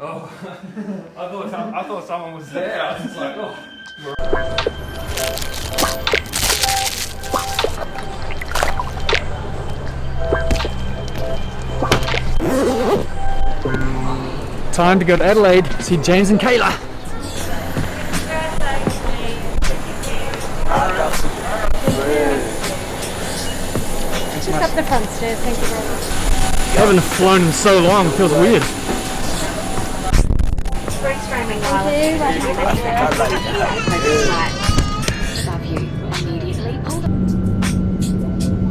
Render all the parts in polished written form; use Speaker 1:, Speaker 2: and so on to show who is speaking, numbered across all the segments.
Speaker 1: Oh, I thought someone was there. I was just like, oh. Time to go to Adelaide, see James and Kayla.
Speaker 2: Just up the front stairs, thank you very much.
Speaker 1: I haven't flown in so long, it feels weird.
Speaker 2: Free streaming wireless.
Speaker 3: Above you, immediately.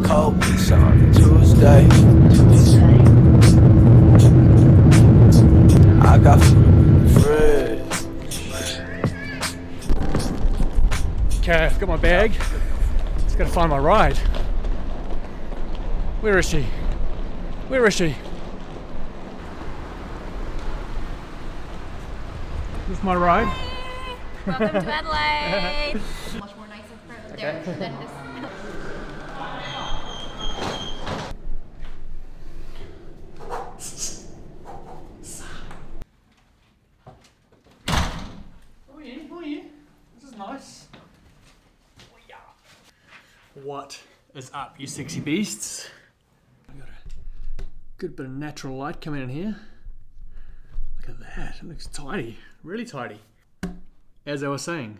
Speaker 4: Cold piece on Tuesday. I got food.
Speaker 1: Okay, I've got my bag. Just gotta find my ride. Where is she? Where is she? This is my ride.
Speaker 3: Welcome to Adelaide. Much more nicer there than this.
Speaker 1: Oh yeah. This is nice. Oh yeah. What is up, you sexy beasts? I got a good bit of natural light coming in here. Look at that, it looks tidy, really tidy. As I was saying,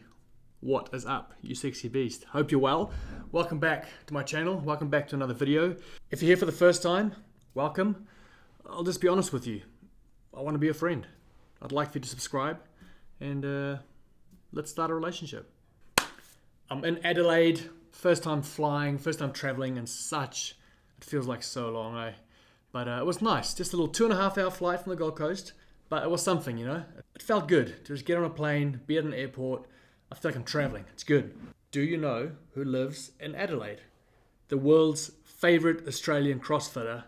Speaker 1: what is up, you sexy beast? Hope you're well. Welcome back to my channel, welcome back to another video. If you're here for the first time, welcome. I'll just be honest with you, I want to be a friend. I'd like for you to subscribe and let's start a relationship. I'm in Adelaide, first time flying, first time traveling and such. It feels like so long, But it was nice, just a little 2.5 hour flight from the Gold Coast. But it was something, you know. It felt good to just get on a plane, be at an airport. I feel like I'm traveling. It's good. Do you know who lives in Adelaide? The world's favourite Australian CrossFitter,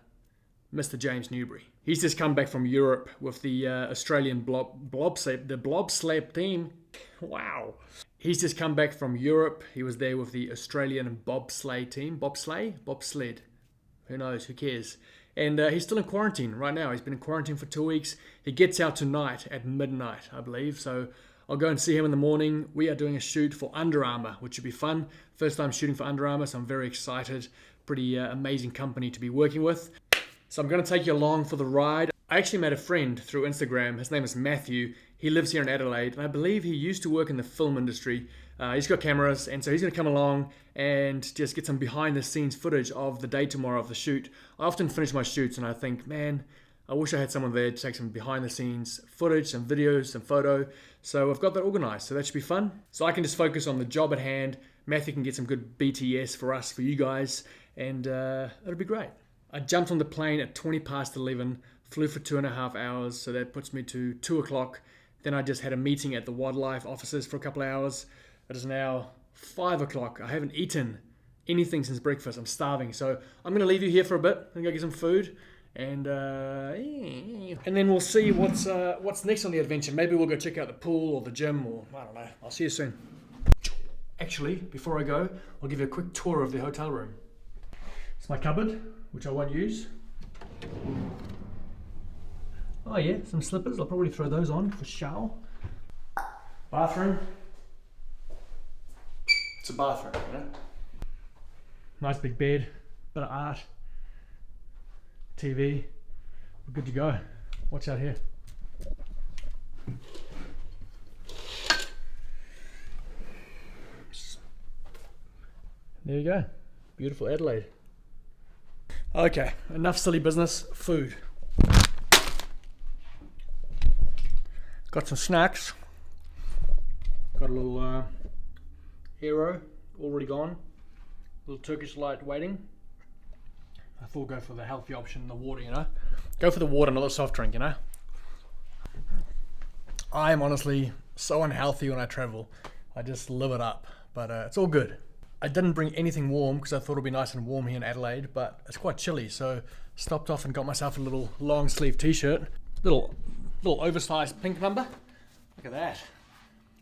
Speaker 1: Mr. James Newbury. He's just come back from Europe with the Australian bobsled team. Wow. He's just come back from Europe. He was there with the Australian bobsleigh team. Bobsled. Who knows? Who cares? And he's still in quarantine right now. He's been in quarantine for 2 weeks. He gets out tonight at midnight, I believe. So I'll go and see him in the morning. We are doing a shoot for Under Armour, which should be fun. First time shooting for Under Armour, so I'm very excited. Pretty amazing company to be working with. So I'm going to take you along for the ride. I actually met a friend through Instagram. His name is Matthew. He lives here in Adelaide, and I believe he used to work in the film industry. He's got cameras, and so he's going to come along and just get some behind-the-scenes footage of the day tomorrow of the shoot. I often finish my shoots, and I think, man, I wish I had someone there to take some behind-the-scenes footage, some videos, some photo. So I've got that organised, so that should be fun. So I can just focus on the job at hand. Matthew can get some good BTS for us, for you guys, and it'll be great. I jumped on the plane at 11:20, flew for 2.5 hours, so that puts me to 2 o'clock. Then I just had a meeting at the wildlife offices for a couple of hours. It is now 5 o'clock. I haven't eaten anything since breakfast. I'm starving, so I'm going to leave you here for a bit and go get some food, and then we'll see what's next on the adventure. Maybe we'll go check out the pool or the gym, or I don't know. I'll see you soon. Actually, before I go, I'll give you a quick tour of the hotel room. It's my cupboard, which I won't use. Oh yeah, some slippers. I'll probably throw those on for shower. Bathroom. It's a bathroom, you know. Nice big bed, bit of art. TV. We're good to go. Watch out here. There you go. Beautiful Adelaide. Okay, enough silly business. Food. Got some snacks. Got a little Hero, already gone. A little Turkish light waiting. I thought go for the healthy option, the water, you know. Go for the water, not the soft drink, you know. I am honestly so unhealthy when I travel. I just live it up, but it's all good. I didn't bring anything warm because I thought it'd be nice and warm here in Adelaide, but it's quite chilly, so stopped off and got myself a little long sleeve t-shirt. Little oversized pink number. Look at that.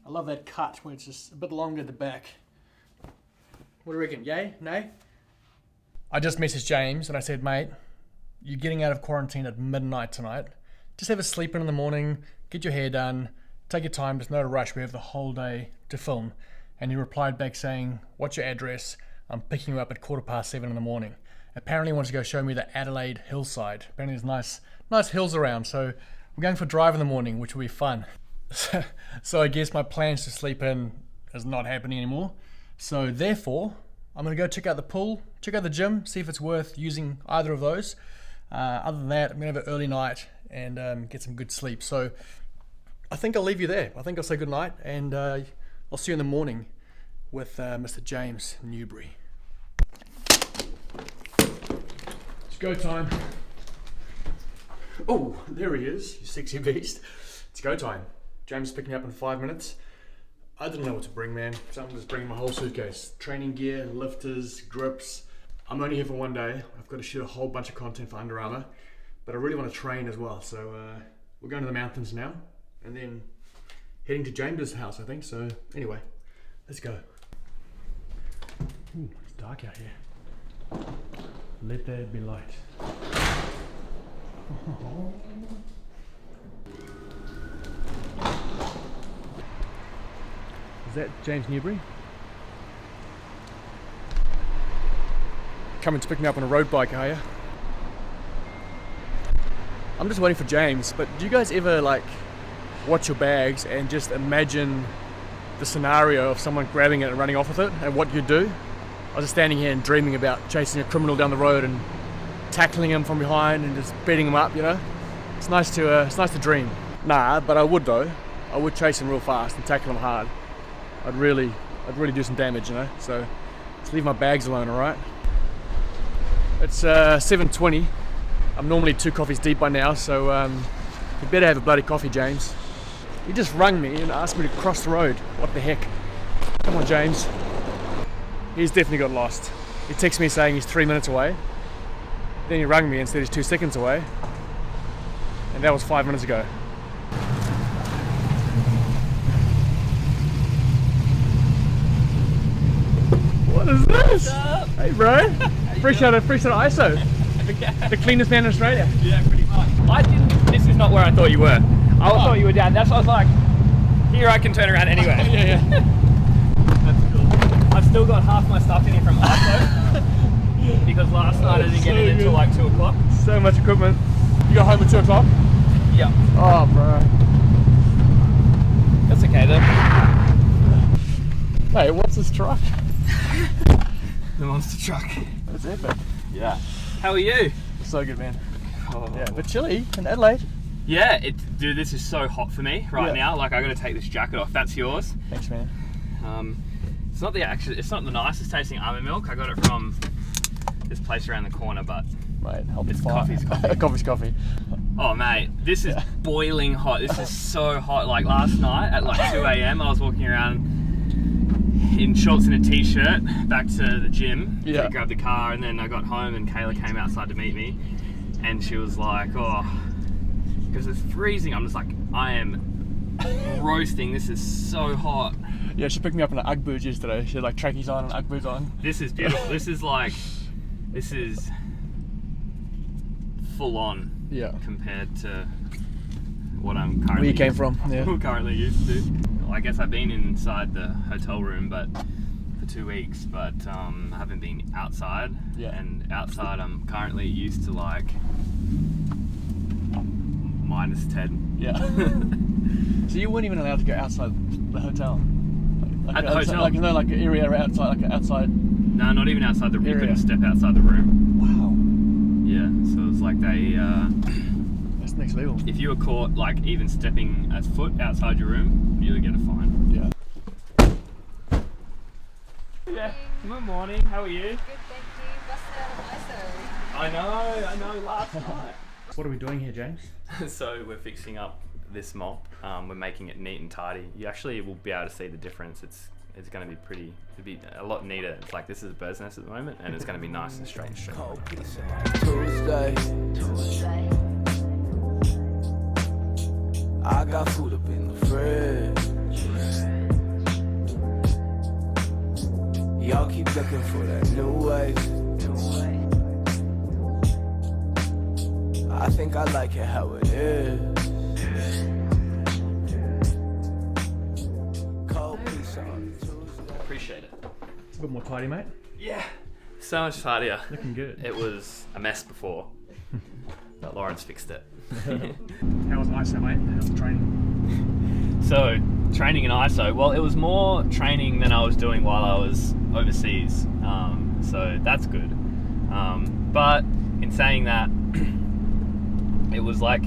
Speaker 1: I love that cut where it's just a bit longer at the back. What do you reckon? Yay? Nay? I just messaged James and I said, mate, you're getting out of quarantine at midnight tonight. just have a sleep in the morning, get your hair done, take your time, there's no rush, we have the whole day to film. And he replied back saying, what's your address? I'm picking you up at 7:15 in the morning. Apparently he wants to go show me the Adelaide hillside. Apparently there's nice hills around, so we're going for a drive in the morning, which will be fun. So I guess my plans to sleep in is not happening anymore. So therefore, I'm going to go check out the pool, check out the gym, see if it's worth using either of those. Other than that, I'm going to have an early night and get some good sleep. So I think I'll leave you there. I think I'll say good night, and I'll see you in the morning with Mr. James Newbury. It's go time. Oh, there he is, you sexy beast. It's go time. James is picking me up in 5 minutes. I didn't know what to bring, man. So I'm just bringing my whole suitcase. Training gear, lifters, grips. I'm only here for one day. I've got to shoot a whole bunch of content for Under Armour, but I really want to train as well. So we're going to the mountains now, and then heading to James's house, I think. So anyway, let's go. Ooh, it's dark out here. Let there be light. Is that James Newbury? Coming to pick me up on a road bike, are you? I'm just waiting for James, but do you guys ever like watch your bags and just imagine the scenario of someone grabbing it and running off with it and what you'd do? I was just standing here and dreaming about chasing a criminal down the road and tackling him from behind and just beating him up, you know? It's nice to dream. Nah, but I would though. I would chase him real fast and tackle him hard. I'd really do some damage, you know? So just leave my bags alone, alright? It's 7:20. I'm normally 2 coffees deep by now, so you better have a bloody coffee, James. He just rung me and asked me to cross the road. What the heck? Come on, James. He's definitely got lost. He texted me saying he's 3 minutes away. Then he rang me and said he's 2 seconds away. And that was 5 minutes ago. What is this? Hey bro, fresh out of ISO. The cleanest man in Australia.
Speaker 5: Yeah, pretty much. This is not where I thought you were. I thought you were down. That's why I was like, here I can turn around anyway.
Speaker 1: Yeah.
Speaker 5: That's cool. I've still got half my stuff in here from ISO because last night I didn't get it until like 2 o'clock.
Speaker 1: So much equipment. You got home at 2 o'clock?
Speaker 5: Yeah.
Speaker 1: Oh bro.
Speaker 5: That's okay though.
Speaker 1: Hey, what's this truck?
Speaker 5: The monster truck.
Speaker 1: That's epic.
Speaker 5: Yeah. How are you?
Speaker 1: So good, man.
Speaker 5: Oh.
Speaker 1: Yeah, but chilly in Adelaide.
Speaker 5: Yeah, dude, this is so hot for me right now. Like, I got to take this jacket off. That's yours.
Speaker 1: Thanks, man.
Speaker 5: It's not the nicest tasting almond milk. I got it from this place around the corner, but
Speaker 1: Mate, help
Speaker 5: it's
Speaker 1: me
Speaker 5: coffee's coffee.
Speaker 1: Coffee's coffee.
Speaker 5: Oh mate, this is boiling hot. This is so hot. Like last night at like 2 a.m. I was walking around in shorts and a t-shirt back to the gym to grab the car, and then I got home and Kayla came outside to meet me, and she was like, oh, because it's freezing. I'm just like, I am roasting. This is so hot.
Speaker 1: Yeah, she picked me up in an Ugg boots yesterday. She had like trackies on and Ugg boots on.
Speaker 5: This is beautiful. This is full on compared to what I'm currently
Speaker 1: where you came from.
Speaker 5: currently used to. I guess I've been inside the hotel room but for 2 weeks, but I haven't been outside. And outside I'm currently used to like -10.
Speaker 1: So you weren't even allowed to go outside the hotel?
Speaker 5: At the hotel?
Speaker 1: Like, no, like an area outside, like an outside.
Speaker 5: No, not even outside the room. You couldn't step outside the room.
Speaker 1: Wow.
Speaker 5: Yeah, so it's like they
Speaker 1: that's next level.
Speaker 5: if you were caught like even stepping a foot outside your room, you would get a fine. Yeah. Good morning, how are you?
Speaker 3: Good, thank you. Busted out of ISO.
Speaker 5: I know, last night.
Speaker 1: What are we doing here, James?
Speaker 5: So we're fixing up this mop. We're making it neat and tidy. You actually will be able to see the difference. It's going to be it'll be a lot neater. It's like this is a bird's nest at the moment, and it's going to be nice and straight.
Speaker 4: Tuesday. I got food up in the fridge. Y'all keep looking for that new wave. I I think I like it how it is. Cold pizza on Tuesday.
Speaker 5: Appreciate it.
Speaker 1: It's a bit more tidy, mate.
Speaker 5: Yeah. So much tidier.
Speaker 1: Looking good.
Speaker 5: It was a mess before, but Lawrence fixed it.
Speaker 1: How was ISO, mate? How's the training?
Speaker 5: So, training in ISO, well, it was more training than I was doing while I was overseas. So that's good. But in saying that, it was like,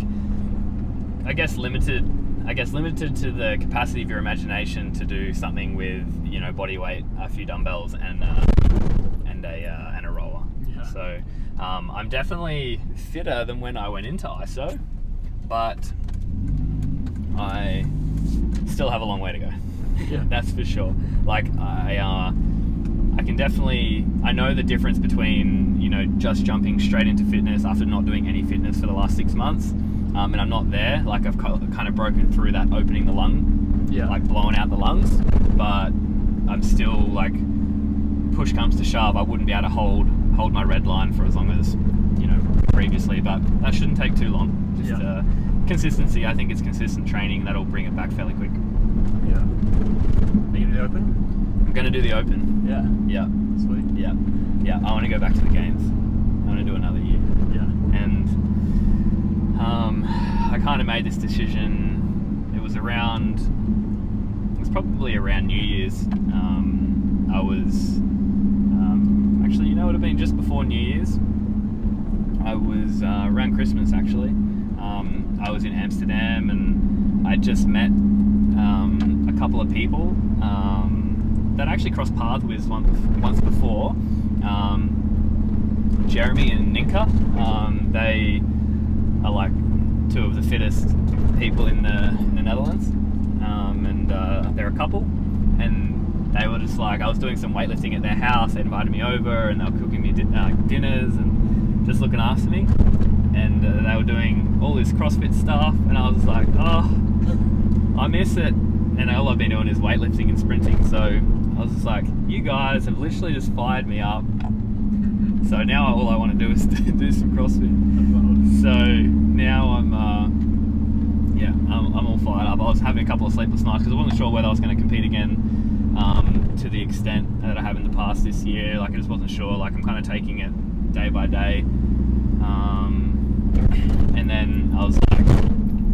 Speaker 5: I guess limited to the capacity of your imagination to do something with, you know, body weight, a few dumbbells, and a rower.
Speaker 1: Yeah.
Speaker 5: So I'm definitely fitter than when I went into ISO, but I still have a long way to go.
Speaker 1: Yeah.
Speaker 5: That's for sure. Like I can definitely, I know the difference between, you know, just jumping straight into fitness after not doing any fitness for the last 6 months, and I'm not there. Like I've kind of broken through that opening the lung,
Speaker 1: Yeah.
Speaker 5: like blowing out the lungs, but I'm still like, push comes to shove, I wouldn't be able to hold my red line for as long as, you know, previously, but that shouldn't take too long. Just
Speaker 1: Yeah.
Speaker 5: Consistency. I think it's consistent training that'll bring it back fairly quick.
Speaker 1: Yeah. Are you gonna do the open?
Speaker 5: I'm gonna do the open.
Speaker 1: Yeah.
Speaker 5: Yeah.
Speaker 1: Sweet.
Speaker 5: Yeah. I want to go back to the games. I want to do another year.
Speaker 1: Yeah.
Speaker 5: And I kind of made this decision. It was probably around New Year's. I was actually, you know, it would have been just before New Year's. I was around Christmas actually. I was in Amsterdam and I just met a couple of people that I actually crossed paths with once before. Jeremy and Ninka. They are like two of the fittest people in the Netherlands, and they're a couple. And they were just like, I was doing some weightlifting at their house. They invited me over, and they were cooking me dinners and just looking after me. And they were doing all this CrossFit stuff, and I was like, oh, I miss it. And all I've been doing is weightlifting and sprinting. So I was just like, you guys have literally just fired me up. So now all I want to do is do some CrossFit. So now I'm all fired up. I was having a couple of sleepless nights because I wasn't sure whether I was going to compete again to the extent that I have in the past this year. Like I just wasn't sure. Like I'm kind of taking it day by day. And then I was like,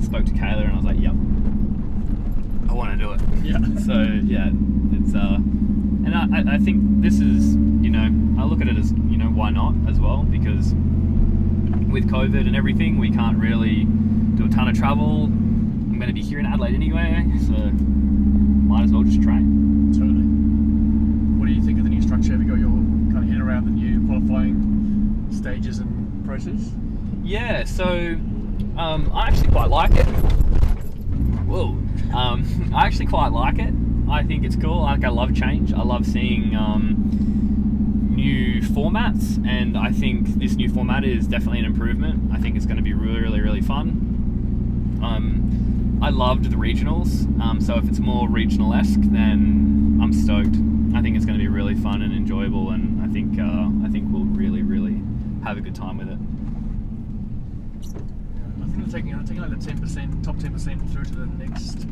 Speaker 5: spoke to Kayla and I was like, yep, I want to do it.
Speaker 1: Yeah.
Speaker 5: So yeah, it's and I think this is, you know, I look at it as, you know, why not as well, because with COVID and everything, we can't really do a ton of travel. I'm going to be here in Adelaide anyway, so might as well just train.
Speaker 1: Totally. What do you think of the new structure? Have you got your kind of head around the new qualifying stages and process?
Speaker 5: Yeah, so I actually quite like it. Whoa. I actually quite like it. I think it's cool. Like, I love change. I love seeing new formats, and I think this new format is definitely an improvement. I think it's going to be really, really, really fun. I loved the regionals, so if it's more regional-esque, then I'm stoked. I think it's going to be really fun and enjoyable, and I think we'll really, really have a good time with it.
Speaker 1: I think they're taking like the 10%, top 10% through to the next,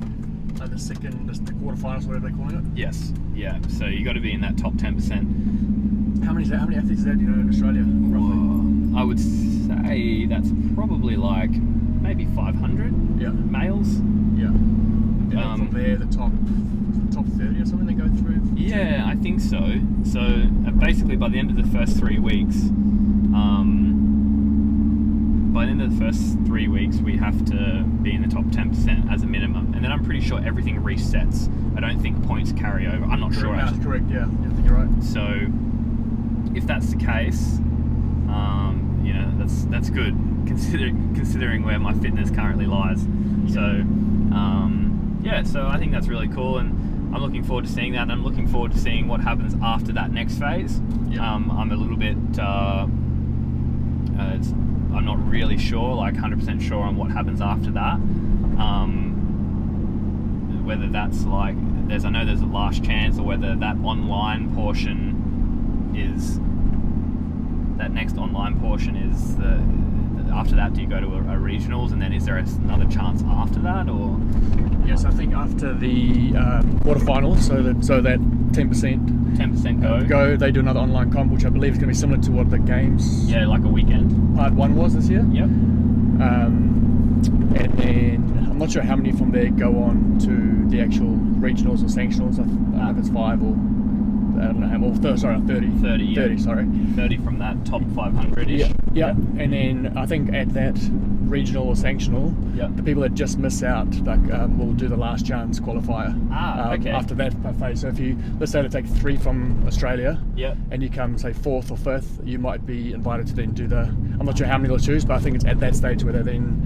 Speaker 1: like the quarterfinals, whatever they're calling it.
Speaker 5: Yes, yeah. So you got to be in that top 10%.
Speaker 1: How many athletes is that, do you know, in Australia, roughly?
Speaker 5: I would say that's probably like maybe 500
Speaker 1: Yeah.
Speaker 5: males.
Speaker 1: Yeah. And then from there, the top 30 or something they go through?
Speaker 5: Yeah, I think so. So basically, by the end of the first 3 weeks, we have to be in the top 10% as a minimum, and then I'm pretty sure everything resets. I don't think points carry over. I'm not sure.
Speaker 1: That's
Speaker 5: Actually.
Speaker 1: correct. Yeah, I think you're right.
Speaker 5: So if that's the case, you know, that's good considering where my fitness currently lies. So yeah, so I think that's really cool, and I'm looking forward to seeing that, and I'm looking forward to seeing what happens after that next phase.
Speaker 1: Yeah.
Speaker 5: I'm a little bit I'm not really sure, like 100% sure on what happens after that. Whether that's like I know there's a last chance, or whether that online portion is that next online portion is after that, do you go to a regionals, and then is there another chance after that, or?
Speaker 1: Yes, I think after the quarterfinals, so that 10% go, they do another online comp, which I believe is going to be similar to what the games.
Speaker 5: Yeah, like a weekend.
Speaker 1: Part 1 was this year.
Speaker 5: Yep.
Speaker 1: And then I'm not sure how many from there go on to the actual regionals or sanctionals. I don't know if it's 5 or I don't know how many. 30.
Speaker 5: 30, yeah.
Speaker 1: 30, sorry.
Speaker 5: 30 from that top 500-ish.
Speaker 1: Yeah. And then I think at that regional or sanctional, the people that just miss out will do the last chance qualifier.
Speaker 5: Okay.
Speaker 1: After that phase. So if you, let's say, to take 3 from Australia,
Speaker 5: Yep.
Speaker 1: and you come, say, 4th or 5th, you might be invited to then do the, I'm not sure how many they'll choose, but I think it's at that stage where they then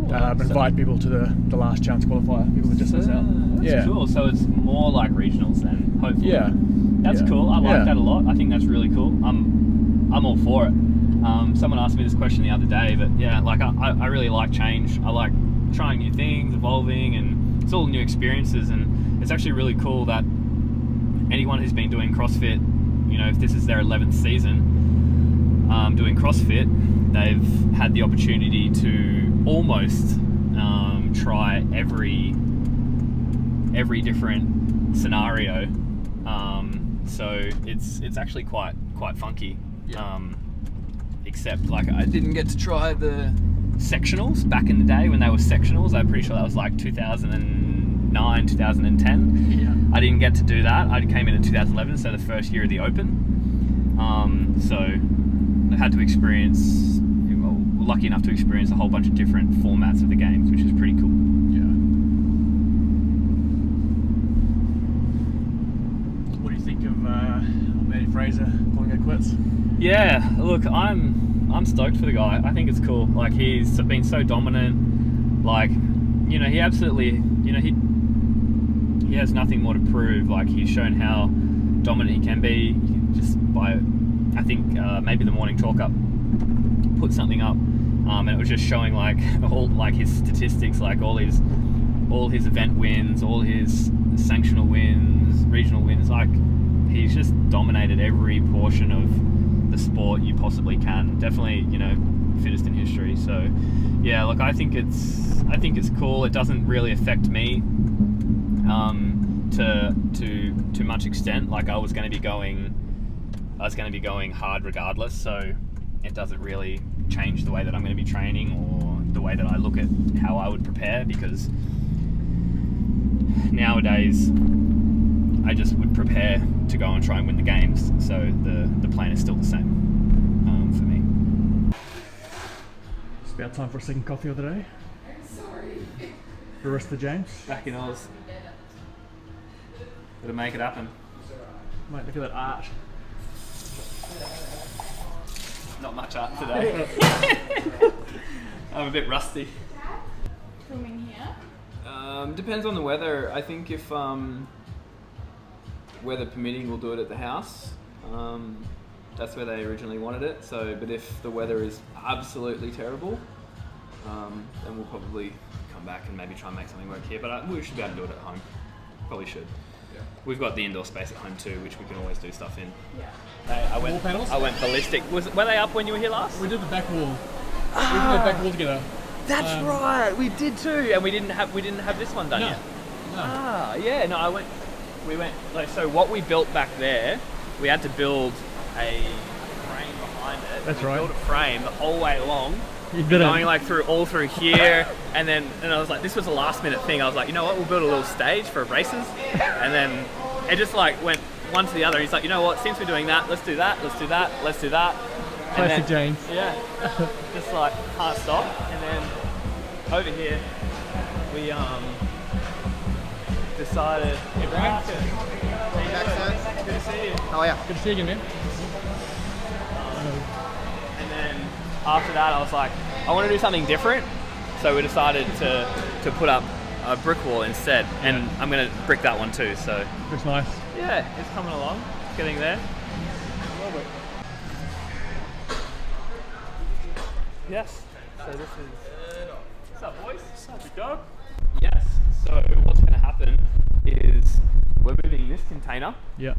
Speaker 1: invite people to the last chance qualifier, people that just miss out.
Speaker 5: That's cool. So it's more like regionals then, hopefully.
Speaker 1: Yeah.
Speaker 5: That's cool. I like that a lot. I think that's really cool. I'm all for it. Someone asked me this question the other day, but yeah, like I really like change. I like trying new things, evolving, and it's all new experiences. And it's actually really cool that anyone who's been doing CrossFit, you know, if this is their 11th season doing CrossFit, they've had the opportunity to almost try every different scenario. So it's actually quite funky. Except like I didn't get to try the sectionals back in the day when they were sectionals. I'm pretty sure that was like 2009, 2010.
Speaker 1: Yeah.
Speaker 5: I didn't get to do that. I came in 2011, so the first year of the Open. So I had to experience, lucky enough to experience a whole bunch of different formats of the games, which is pretty cool.
Speaker 1: What do you think of Matty Fraser calling it quits?
Speaker 5: Yeah, look, I'm stoked for the guy. I think it's cool. Like, he's been so dominant. Like, you know, he absolutely, you know, he has nothing more to prove. Like, he's shown how dominant he can be just by, I think maybe the morning talk up put something up, and it was just showing like all like his statistics, like all his event wins, all his sanctional wins, regional wins. Like, he's just dominated every portion of the sport you possibly can. Definitely, you know, fittest in history. So yeah, look, I think it's cool. It doesn't really affect me to much extent. Like, I was going to be going hard regardless, so it doesn't really change the way that I'm going to be training or the way that I look at how I would prepare, because nowadays I just would prepare to go and try and win the games. So the plan is still the same for me.
Speaker 1: It's about time for a second coffee of the day.
Speaker 3: I'm sorry.
Speaker 1: Barista James.
Speaker 5: Back in Oz. Gotta make it happen.
Speaker 1: Mate, look at that art.
Speaker 5: Not much art today. I'm a bit rusty.
Speaker 3: Filming here.
Speaker 5: Depends on the weather. I think if weather permitting, we'll do it at the house. That's where they originally wanted it. So, but if the weather is absolutely terrible, then we'll probably come back and maybe try and make something work here. But we should be able to do it at home. Probably should. Yeah. We've got the indoor space at home too, which we can always do stuff in. Yeah. I went ballistic. Were they up when you were here last?
Speaker 1: We did the back wall. We did the back wall together.
Speaker 5: That's right. We did too, and we didn't have this one done yet. No. Yeah. No, we went. Like, so what we built back there, we had to build a frame behind it.
Speaker 1: That's
Speaker 5: we
Speaker 1: right.
Speaker 5: Built a frame the whole way along.
Speaker 1: You did it.
Speaker 5: Going like all through here, and I was like, this was a last minute thing. I was like, you know what, we'll build a little stage for races, and then it just like went one to the other. He's like, you know what, since we're doing that, let's do that, let's do that, let's do that.
Speaker 1: Classic James.
Speaker 5: Yeah, just like can't stop. And then over here, we decided. Hey, Brian. Good to see you.
Speaker 6: How are you?
Speaker 1: Good to see you again, man.
Speaker 5: And then after that, I was like, I want to do something different. So we decided to put up a brick wall instead, and I'm going to brick that one too. So
Speaker 1: Looks nice.
Speaker 5: yeah, it's coming along, getting there. Yes. So this is. What's up, boys? What's up, big dog? Yes. So what's going to happen is we're moving this container.
Speaker 1: Yeah.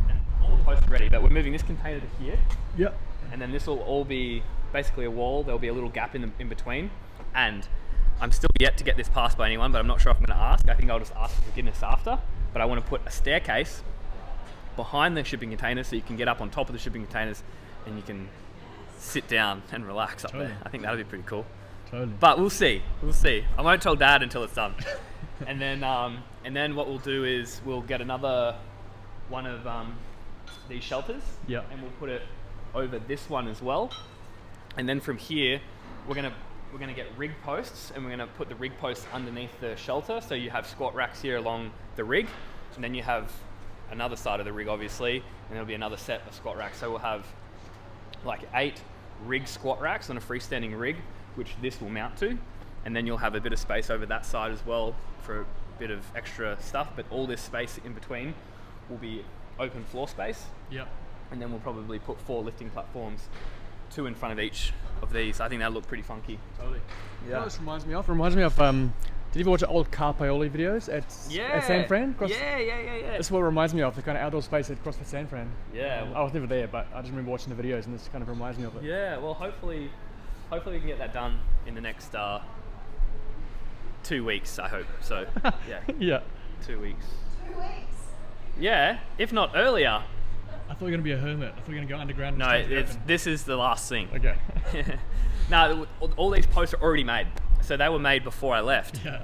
Speaker 5: And all the posts are ready, but we're moving this container to here.
Speaker 1: Yep.
Speaker 5: And then this will all be basically a wall. There'll be a little gap in between. And I'm still yet to get this passed by anyone, but I'm not sure if I'm going to ask. I think I'll just ask for forgiveness after. But I want to put a staircase behind the shipping containers so you can get up on top of the shipping containers and you can sit down and relax up there. I think that'll be pretty cool.
Speaker 1: Totally.
Speaker 5: But we'll see. We'll see. I won't tell Dad until it's done. And then what we'll do is we'll get another one of these shelters.
Speaker 1: Yeah.
Speaker 5: And we'll put it over this one as well. And then from here, we're gonna get rig posts, and we're gonna put the rig posts underneath the shelter. So you have squat racks here along the rig, and then you have another side of the rig, obviously, and there'll be another set of squat racks. So we'll have like 8 rig squat racks on a freestanding rig, which this will mount to, and then you'll have a bit of space over that side as well for a bit of extra stuff. But all this space in between will be open floor space.
Speaker 1: Yep.
Speaker 5: And then we'll probably put 4 lifting platforms, 2 in front of each of these. I think that'll look pretty funky.
Speaker 1: Totally.
Speaker 5: Yeah.
Speaker 1: You know what this reminds me of? It reminds me of, did you ever watch old Car Paoli videos at San Fran?
Speaker 5: Yeah.
Speaker 1: This is what it reminds me of, the kind of outdoor space at CrossFit San Fran.
Speaker 5: Yeah.
Speaker 1: I was never there, but I just remember watching the videos and this kind of reminds me of it.
Speaker 5: Yeah, well, hopefully we can get that done in the next 2 weeks, I hope. So, yeah.
Speaker 1: Yeah.
Speaker 5: 2 weeks. 2 weeks? Yeah, if not earlier.
Speaker 1: I thought you were going to be a hermit. I thought you were going to go underground.
Speaker 5: No, this is the last thing.
Speaker 1: Okay.
Speaker 5: No, all these posts are already made. So they were made before I left.
Speaker 1: Yeah.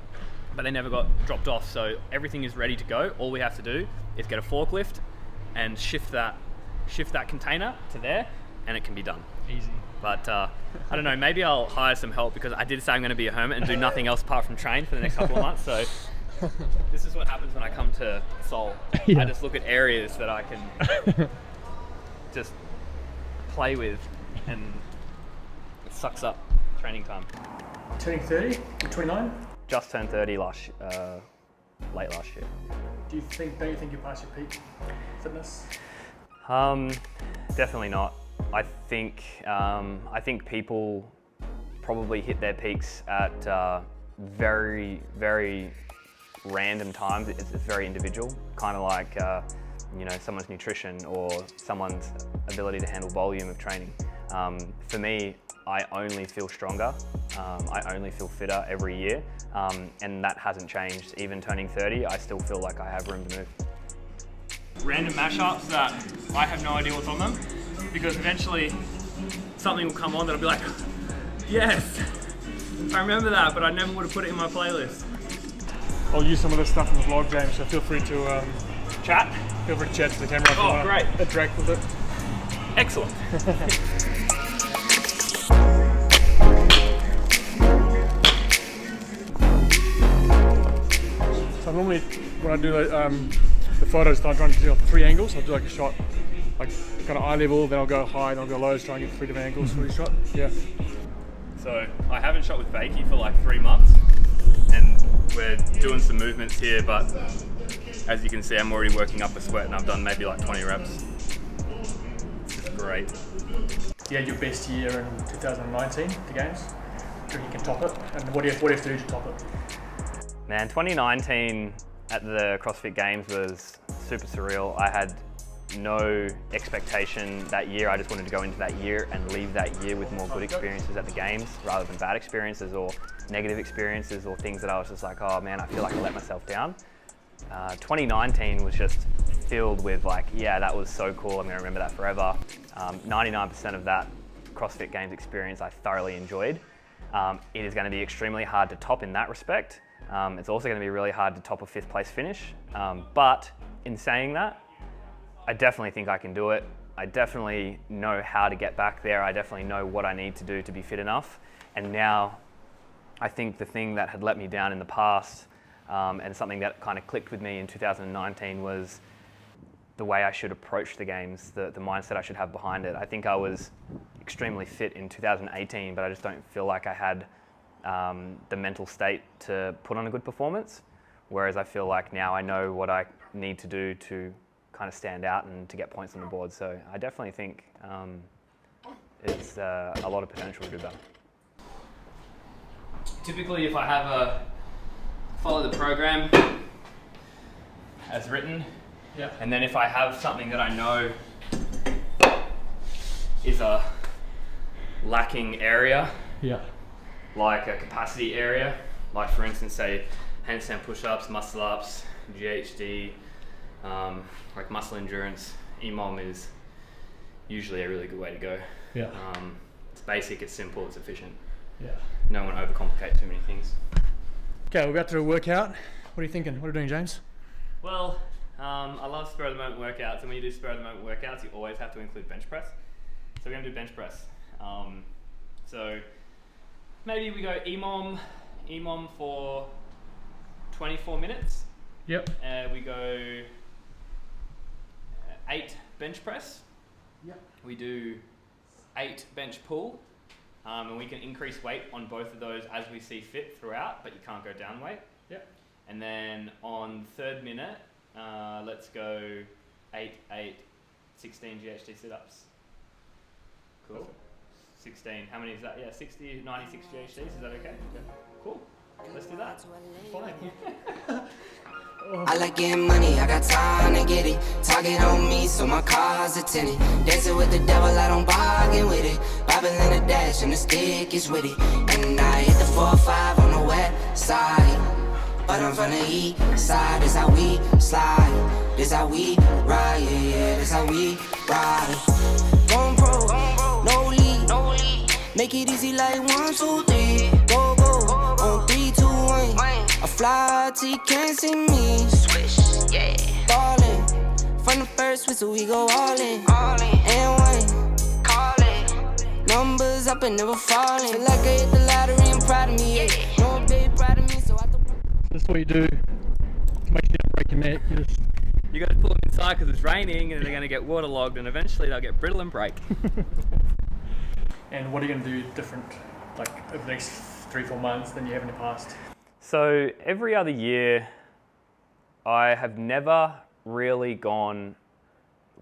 Speaker 5: But they never got dropped off. So everything is ready to go. All we have to do is get a forklift and shift that container to there, and it can be done.
Speaker 1: Easy.
Speaker 5: But I don't know, maybe I'll hire some help, because I did say I'm going to be a hermit and do nothing else apart from train for the next couple of months. So this is what happens when I come to Seoul.
Speaker 1: Yeah.
Speaker 5: I just look at areas that I can just play with, and it sucks up training time.
Speaker 1: Turning 30? 29?
Speaker 5: Just turned 30 late last year.
Speaker 1: Don't you think you passed your peak fitness?
Speaker 5: Definitely not. I think people probably hit their peaks at very, very random times. It's very individual, kind of like someone's nutrition or someone's ability to handle volume of training. For me, I only feel stronger. I only feel fitter every year, and that hasn't changed. Even turning 30, I still feel like I have room to move. Random mashups that I have no idea what's on them, because eventually something will come on that'll be like, yes, I remember that, but I never would have put it in my playlist.
Speaker 1: I'll use some of this stuff in the vlog, James, so feel free to
Speaker 5: Chat?
Speaker 1: Feel free to chat to the camera.
Speaker 5: Oh, great.
Speaker 1: Interact with it.
Speaker 5: Excellent.
Speaker 1: So normally when I do the photos, I'm trying to do 3 angles. I'll do like a shot, like kind of eye level, then I'll go high, then I'll go low, try and get 3 different angles for each shot. Yeah.
Speaker 5: So I haven't shot with Wykie for like 3 months, and we're doing some movements here, but as you can see, I'm already working up a sweat, and I've done maybe like 20 reps. It's great.
Speaker 1: You had your best year in 2019, the games. Do you think you can top it? And what do you have to do to top it?
Speaker 5: Man, 2019 at the CrossFit Games was super surreal. I had no expectation that year. I just wanted to go into that year and leave that year with more good experiences at the games rather than bad experiences or negative experiences or things that I was just like, oh man, I feel like I let myself down. 2019 was just filled with like, yeah, that was so cool. I'm going to remember that forever. 99% of that CrossFit Games experience I thoroughly enjoyed. It is going to be extremely hard to top in that respect. It's also going to be really hard to top a 5th place finish. But in saying that, I definitely think I can do it. I definitely know how to get back there. I definitely know what I need to do to be fit enough. And now I think the thing that had let me down in the past and something that kind of clicked with me in 2019 was the way I should approach the games, the mindset I should have behind it. I think I was extremely fit in 2018, but I just don't feel like I had the mental state to put on a good performance. Whereas I feel like now I know what I need to do to kind of stand out and to get points on the board. So I definitely think it's a lot of potential to do better. Typically, if I have follow the program as written,
Speaker 1: yeah,
Speaker 5: and then if I have something that I know is a lacking area,
Speaker 1: Yeah.
Speaker 5: like a capacity area, like for instance, say handstand push-ups, muscle-ups, GHD, like muscle endurance. EMOM is usually a really good way to go.
Speaker 1: Yeah.
Speaker 5: It's basic, it's simple, it's efficient.
Speaker 1: Yeah.
Speaker 5: No one overcomplicate too many things.
Speaker 1: Okay, we're about to do a workout. What are you thinking? What are you doing, James?
Speaker 5: Well, I love spur of the moment workouts, and when you do spur of the moment workouts, you always have to include bench press. So we're gonna do bench press. So maybe we go EMOM for 24 minutes.
Speaker 1: Yep.
Speaker 5: We go 8 bench press.
Speaker 1: Yep.
Speaker 5: We do 8 bench pull, and we can increase weight on both of those as we see fit throughout, but you can't go down weight.
Speaker 1: Yep.
Speaker 5: And then on 3rd minute, let's go 8, 16 GHD sit-ups. Cool. 16, how many is that? Yeah, 60, 96 GHDs, is that okay? Yeah. Cool, let's do that. Fine.
Speaker 6: I like getting money, I got time to get it. Target on me, so my car's attended. Dancing with the devil, I don't bargain with it. Bobbing in the dash, and the stick is with it. And I hit the 4-5 on the west side. But I'm from the east side, this how we slide. This how we ride, yeah, this how we ride. Going pro, no lead. Make it easy like 1, 2, 3. Go, on 3, 2, 1. I fly till you can't see me. Swish, yeah. Ballin'. From the first whistle, we go all in. And 1, call it. Numbers up and never falling. Feel like I hit the lottery, I'm proud of me, yeah. No one baby proud of me, so I don't.
Speaker 1: This is what you do to make sure you don't break your neck.
Speaker 5: You got to pull them inside because it's raining, and they're going to get waterlogged, and eventually they'll get brittle and break.
Speaker 1: And what are you going to do different, like over the next 3-4 months than you have in the past?
Speaker 5: So every other year, I have never really gone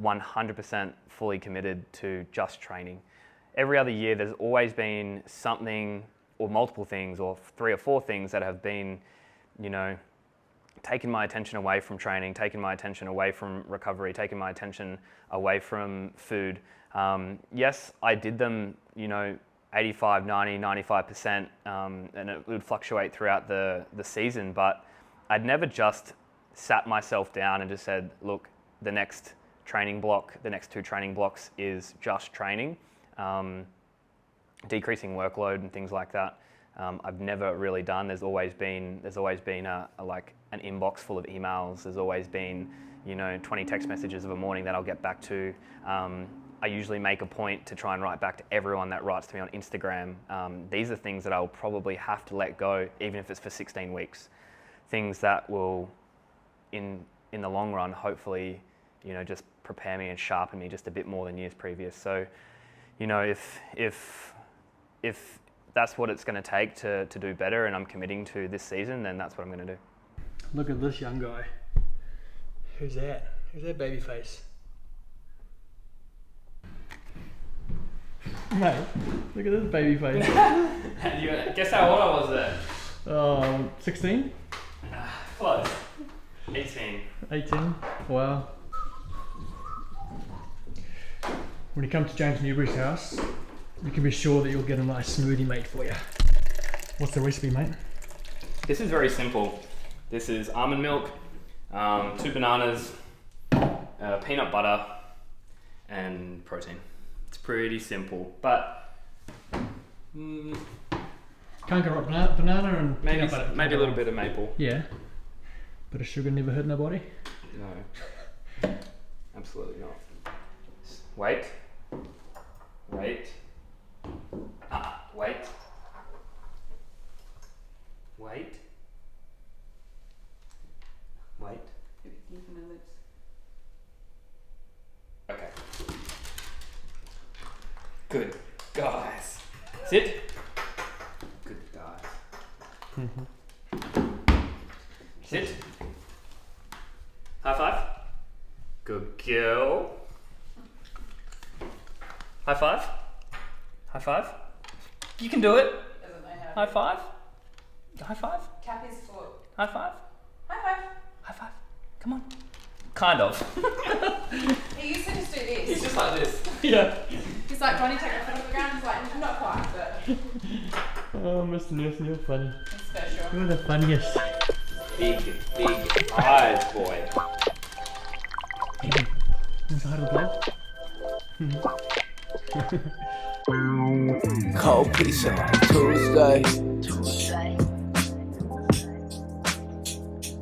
Speaker 5: 100% fully committed to just training. Every other year, there's always been something or multiple things or 3 or 4 things that have been, you know, taken my attention away from training, taken my attention away from recovery, taken my attention away from food. Yes, I did them, you know, 85, 90, 95%, and it would fluctuate throughout the season, but I'd never just sat myself down and just said, look, the next training block, the next 2 training blocks is just training, decreasing workload and things like that. I've never really done. There's always been like an inbox full of emails. There's always been, you know, 20 text messages of a morning that I'll get back to. I usually make a point to try and write back to everyone that writes to me on Instagram. These are things that I'll probably have to let go, even if it's for 16 weeks. Things that will, in the long run, hopefully, you know, just prepare me and sharpen me just a bit more than years previous. So, you know, if that's what it's going to take to do better, and I'm committing to this season, then that's what I'm going to do.
Speaker 1: Look at this young guy. Who's that? Who's that baby face? Mate, look at this baby face.
Speaker 5: Guess how old I was then?
Speaker 1: 16?
Speaker 5: Close. 18.
Speaker 1: 18? Wow. When you come to James Newbury's house, you can be sure that you'll get a nice smoothie made for you. What's the recipe, mate?
Speaker 5: This is very simple. This is almond milk, 2 bananas, peanut butter, and protein. It's pretty simple, but
Speaker 1: Can't go right banana and peanut butter.
Speaker 5: maybe a little bit of maple.
Speaker 1: Yeah. Bit of sugar never hurt nobody.
Speaker 5: No, absolutely not. Wait. Wait. Wait. Wait. Wait. Okay. Good guys. Sit. Good guys. Sit. High 5. Good girl. High 5. High 5. You can do it. High 5. High 5.
Speaker 2: Tap his foot.
Speaker 5: High 5.
Speaker 2: High five.
Speaker 5: High 5. Come on. Kind of.
Speaker 2: He used to just do this.
Speaker 5: He's just like this.
Speaker 1: Yeah.
Speaker 7: He's like, Johnny, take my foot off the ground. He's like, not quite, but
Speaker 1: Oh, Mr. Nielsen, you're funny.
Speaker 7: it's special.
Speaker 1: You're the funniest.
Speaker 5: Big eyes, boy.
Speaker 1: Inside of the block.
Speaker 4: Cold pizza like Tuesday.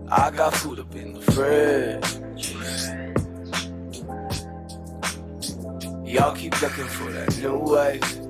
Speaker 4: I got food up in the fridge. Y'all keep looking for that new wave.